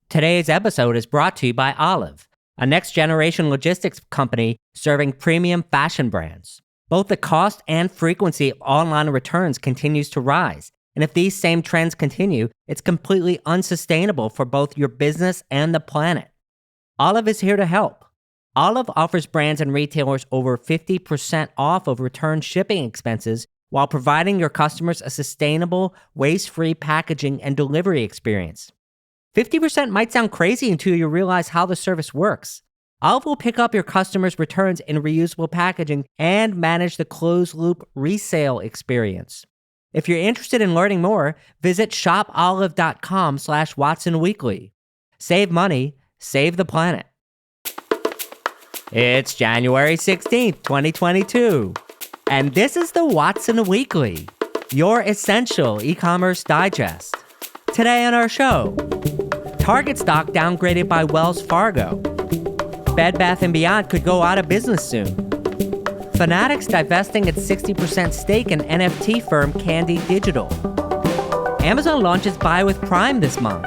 Today's episode is brought to you by Olive, a next-generation logistics company serving premium fashion brands. Both the cost and frequency of online returns continues to rise, and if these same trends continue, it's completely unsustainable for both your business and the planet. Olive is here to help. Olive offers brands and retailers over 50% off of return shipping expenses while providing your customers a sustainable, waste-free packaging and delivery experience. 50% might sound crazy until you realize how the service works. Olive will pick up your customers' returns in reusable packaging and manage the closed-loop resale experience. If you're interested in learning more, visit shopolive.com/WatsonWeekly. Save money, save the planet. It's January 16th, 2022, and this is the Watson Weekly, your essential e-commerce digest. Today on our show, Target stock downgraded by Wells Fargo. Bed Bath & Beyond could go out of business soon. Fanatics divesting its 60% stake in NFT firm Candy Digital. Amazon launches Buy with Prime this month.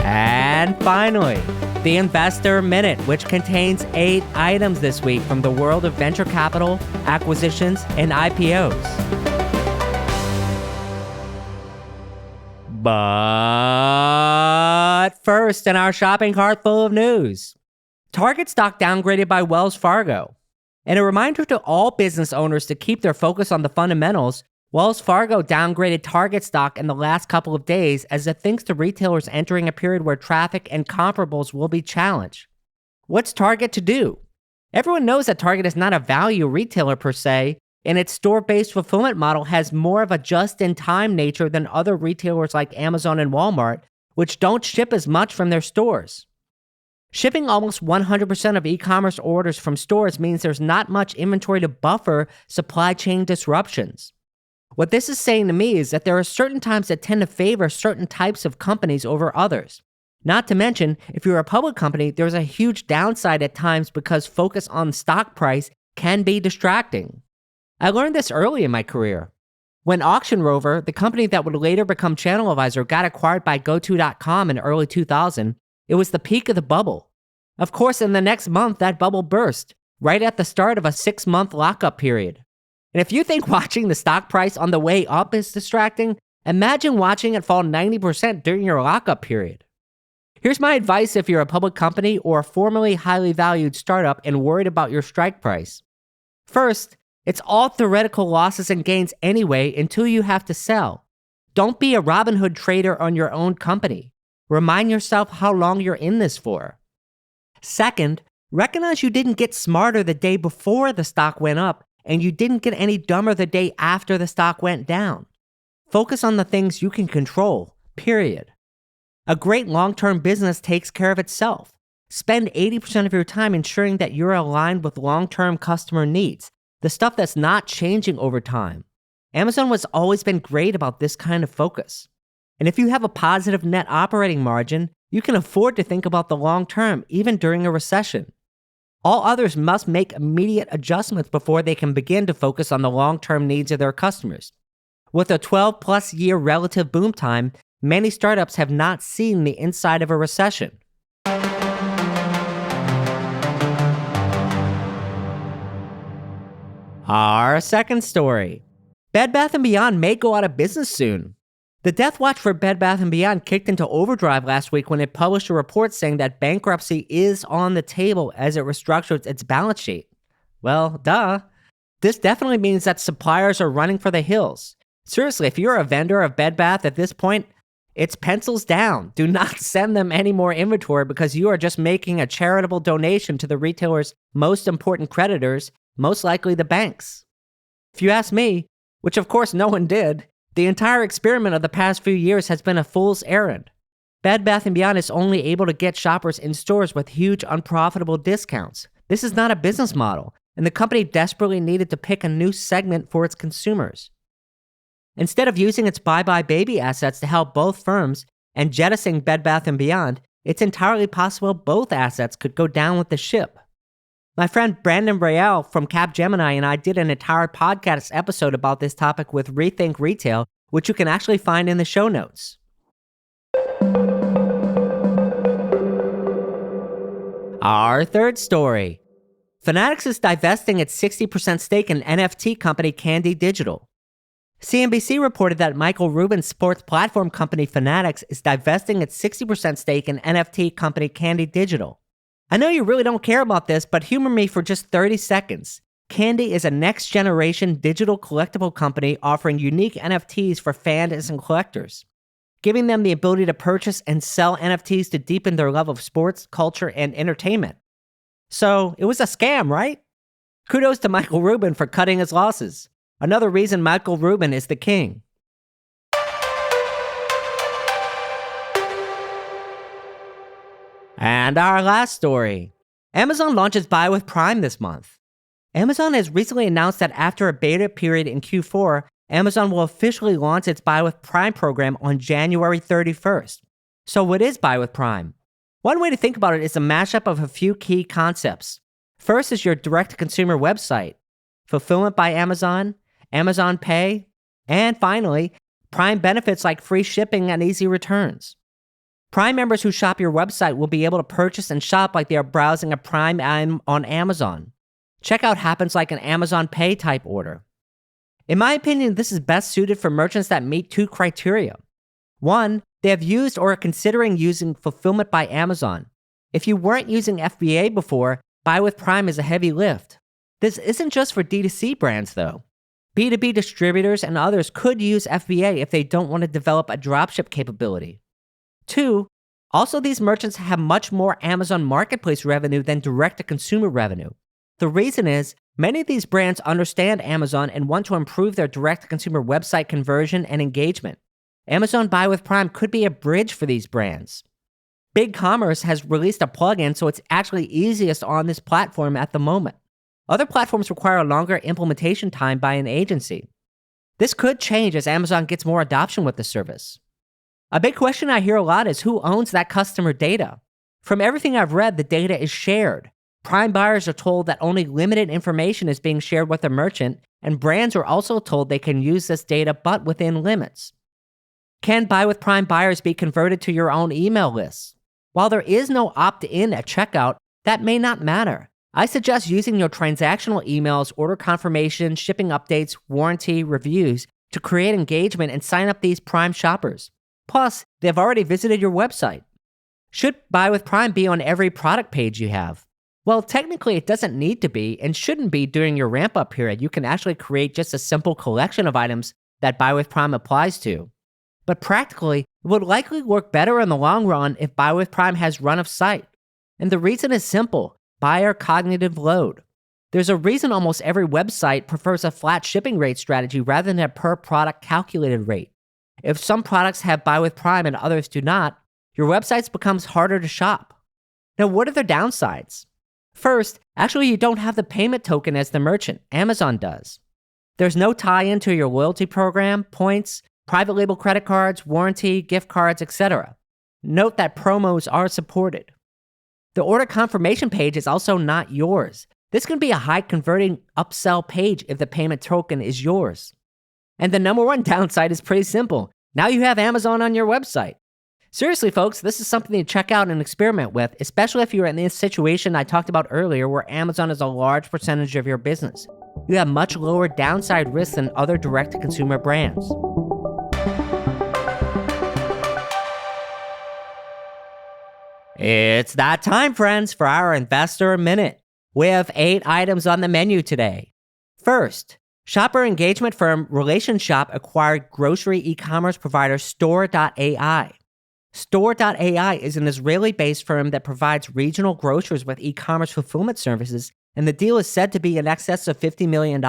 And finally, the Investor Minute, which contains 8 items this week from the world of venture capital, acquisitions, and IPOs. But first, in our shopping cart full of news, Target stock downgraded by Wells Fargo. And a reminder to all business owners to keep their focus on the fundamentals, Wells Fargo downgraded Target stock in the last couple of days as it thinks the retailer's entering a period where traffic and comparables will be challenged. What's Target to do? Everyone knows that Target is not a value retailer per se, and its store-based fulfillment model has more of a just-in-time nature than other retailers like Amazon and Walmart, which don't ship as much from their stores. Shipping almost 100% of e-commerce orders from stores means there's not much inventory to buffer supply chain disruptions. What this is saying to me is that there are certain times that tend to favor certain types of companies over others. Not to mention, if you're a public company, there's a huge downside at times because focus on stock price can be distracting. I learned this early in my career. When Auction Rover, the company that would later become ChannelAdvisor, got acquired by GoTo.com in early 2000, it was the peak of the bubble. Of course, in the next month, that bubble burst, right at the start of a 6-month lockup period. And if you think watching the stock price on the way up is distracting, imagine watching it fall 90% during your lockup period. Here's my advice if you're a public company or a formerly highly valued startup and worried about your strike price. First, it's all theoretical losses and gains anyway until you have to sell. Don't be a Robinhood trader on your own company. Remind yourself how long you're in this for. Second, recognize you didn't get smarter the day before the stock went up, and you didn't get any dumber the day after the stock went down. Focus on the things you can control, period. A great long-term business takes care of itself. Spend 80% of your time ensuring that you're aligned with long-term customer needs, the stuff that's not changing over time. Amazon has always been great about this kind of focus. And if you have a positive net operating margin, you can afford to think about the long term, even during a recession. All others must make immediate adjustments before they can begin to focus on the long-term needs of their customers. With a 12-plus year relative boom time, many startups have not seen the inside of a recession. Our second story. Bed Bath & Beyond may go out of business soon. The death watch for Bed Bath & Beyond kicked into overdrive last week when it published a report saying that bankruptcy is on the table as it restructures its balance sheet. Well, duh. This definitely means that suppliers are running for the hills. Seriously, if you're a vendor of Bed Bath at this point, it's pencils down. Do not send them any more inventory because you are just making a charitable donation to the retailer's most important creditors, most likely the banks. If you ask me, which of course no one did, the entire experiment of the past few years has been a fool's errand. Bed Bath & Beyond is only able to get shoppers in stores with huge unprofitable discounts. This is not a business model, and the company desperately needed to pick a new segment for its consumers. Instead of using its buybuy BABY assets to help both firms and jettisoning Bed Bath & Beyond, it's entirely possible both assets could go down with the ship. My friend Brandon Braille from Capgemini and I did an entire podcast episode about this topic with Rethink Retail, which you can actually find in the show notes. Our third story. Fanatics is divesting its 60% stake in NFT company Candy Digital. CNBC reported that Michael Rubin's sports platform company Fanatics is divesting its 60% stake in NFT company Candy Digital. I know you really don't care about this, but humor me for just 30 seconds. Candy is a next-generation digital collectible company offering unique NFTs for fans and collectors, giving them the ability to purchase and sell NFTs to deepen their love of sports, culture, and entertainment. So, it was a scam, right? Kudos to Michael Rubin for cutting his losses. Another reason Michael Rubin is the king. And our last story. Amazon launches Buy with Prime this month. Amazon has recently announced that after a beta period in Q4, Amazon will officially launch its Buy with Prime program on January 31st. So what is Buy with Prime? One way to think about it is a mashup of a few key concepts. First is your direct-to-consumer website, fulfillment by Amazon, Amazon Pay, and finally, Prime benefits like free shipping and easy returns. Prime members who shop your website will be able to purchase and shop like they are browsing a Prime item on Amazon. Checkout happens like an Amazon Pay type order. In my opinion, this is best suited for merchants that meet two criteria. One, they have used or are considering using fulfillment by Amazon. If you weren't using FBA before, Buy with Prime is a heavy lift. This isn't just for D2C brands though. B2B distributors and others could use FBA if they don't want to develop a dropship capability. Two, also these merchants have much more Amazon Marketplace revenue than direct-to-consumer revenue. The reason is, many of these brands understand Amazon and want to improve their direct-to-consumer website conversion and engagement. Amazon Buy with Prime could be a bridge for these brands. BigCommerce has released a plugin so it's actually easiest on this platform at the moment. Other platforms require a longer implementation time by an agency. This could change as Amazon gets more adoption with the service. A big question I hear a lot is who owns that customer data? From everything I've read, the data is shared. Prime buyers are told that only limited information is being shared with the merchant, and brands are also told they can use this data but within limits. Can Buy with Prime buyers be converted to your own email lists? While there is no opt-in at checkout, that may not matter. I suggest using your transactional emails, order confirmation, shipping updates, warranty, reviews to create engagement and sign up these Prime shoppers. Plus, they've already visited your website. Should Buy with Prime be on every product page you have? Well, technically it doesn't need to be and shouldn't be during your ramp-up period. You can actually create just a simple collection of items that Buy with Prime applies to. But practically, it would likely work better in the long run if Buy with Prime has run of sight. And the reason is simple: buyer cognitive load. There's a reason almost every website prefers a flat shipping rate strategy rather than a per product calculated rate. If some products have Buy with Prime and others do not, your website becomes harder to shop. Now, what are the downsides? First, actually you don't have the payment token as the merchant. Amazon does. There's no tie-in to your loyalty program, points, private label credit cards, warranty, gift cards, etc. Note that promos are supported. The order confirmation page is also not yours. This can be a high converting upsell page if the payment token is yours. And the number one downside is pretty simple. Now you have Amazon on your website. Seriously, folks, this is something to check out and experiment with, especially if you're in this situation I talked about earlier where Amazon is a large percentage of your business. You have much lower downside risk than other direct-to-consumer brands. It's that time, friends, for our Investor Minute. We have 8 items on the menu today. First, shopper engagement firm RelationShop acquired grocery e-commerce provider Store.ai. Store.ai is an Israeli-based firm that provides regional grocers with e-commerce fulfillment services, and the deal is said to be in excess of $50 million.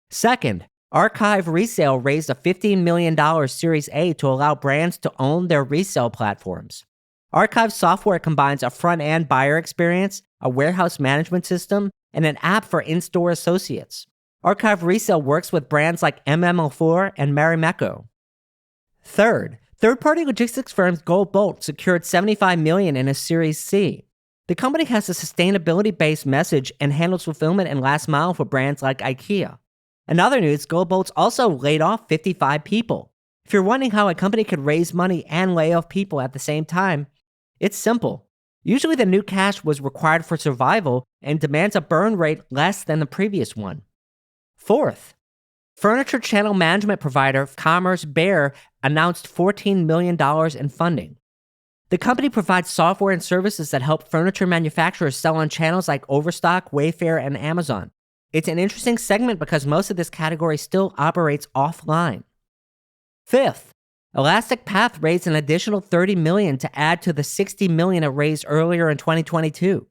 Second, Archive Resale raised a $15 million Series A to allow brands to own their resale platforms. Archive software combines a front-end buyer experience, a warehouse management system, and an app for in-store associates. Archive Resale works with brands like MMO4 and Marimekko. Third, third-party logistics firm Goldbolt secured $75 million in a Series C. The company has a sustainability-based message and handles fulfillment and last mile for brands like IKEA. In other news, Goldbolt's also laid off 55 people. If you're wondering how a company could raise money and lay off people at the same time, it's simple. Usually the new cash was required for survival and demands a burn rate less than the previous one. Fourth, furniture channel management provider Commerce Bear announced $14 million in funding. The company provides software and services that help furniture manufacturers sell on channels like Overstock, Wayfair, and Amazon. It's an interesting segment because most of this category still operates offline. Fifth, Elastic Path raised an additional $30 million to add to the $60 million it raised earlier in 2022.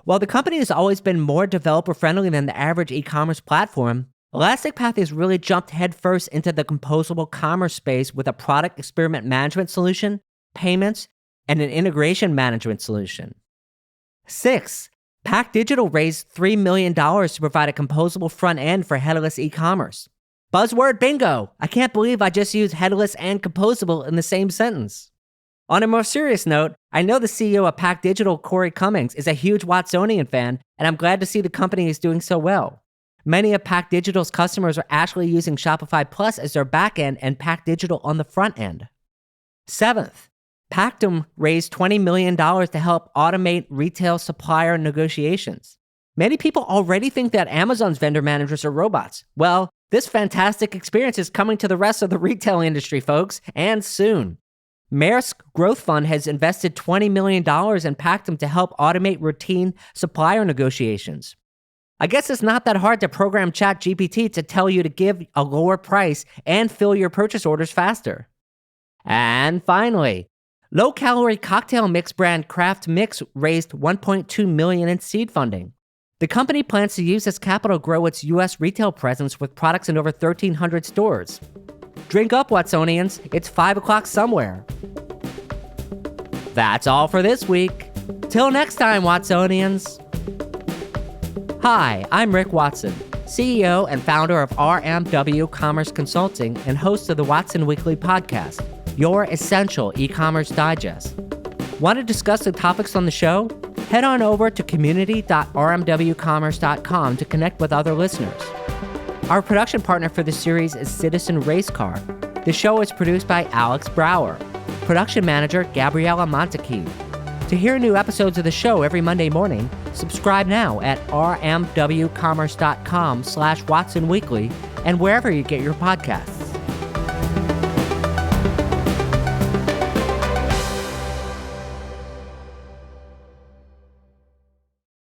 While the company has always been more developer-friendly than the average e-commerce platform, Elastic Path has really jumped headfirst into the composable commerce space with a product experiment management solution, payments, and an integration management solution. 6. Pack Digital raised $3 million to provide a composable front end for headless e-commerce. Buzzword bingo! I can't believe I just used headless and composable in the same sentence. On a more serious note, I know the CEO of Pack Digital, Corey Cummings, is a huge Watsonian fan, and I'm glad to see the company is doing so well. Many of Pack Digital's customers are actually using Shopify Plus as their backend and Pack Digital on the front end. 7th, Pactum raised $20 million to help automate retail supplier negotiations. Many people already think that Amazon's vendor managers are robots. Well, this fantastic experience is coming to the rest of the retail industry, folks, and soon. Maersk Growth Fund has invested $20 million in Pactum to help automate routine supplier negotiations. I guess it's not that hard to program ChatGPT to tell you to give a lower price and fill your purchase orders faster. And finally, low-calorie cocktail mix brand Craft Mix raised $1.2 million in seed funding. The company plans to use this capital to grow its U.S. retail presence with products in over 1,300 stores. Drink up, Watsonians. It's 5 o'clock somewhere. That's all for this week. Till next time, Watsonians. Hi, I'm Rick Watson, CEO and founder of RMW Commerce Consulting and host of the Watson Weekly podcast, your essential e-commerce digest. Want to discuss the topics on the show? Head on over to community.rmwcommerce.com to connect with other listeners. Our production partner for the series is Citizen Race Car. The show is produced by Alex Brower. Production manager, Gabriella Montequin. To hear new episodes of the show every Monday morning, subscribe now at rmwcommerce.com/Watson Weekly and wherever you get your podcasts.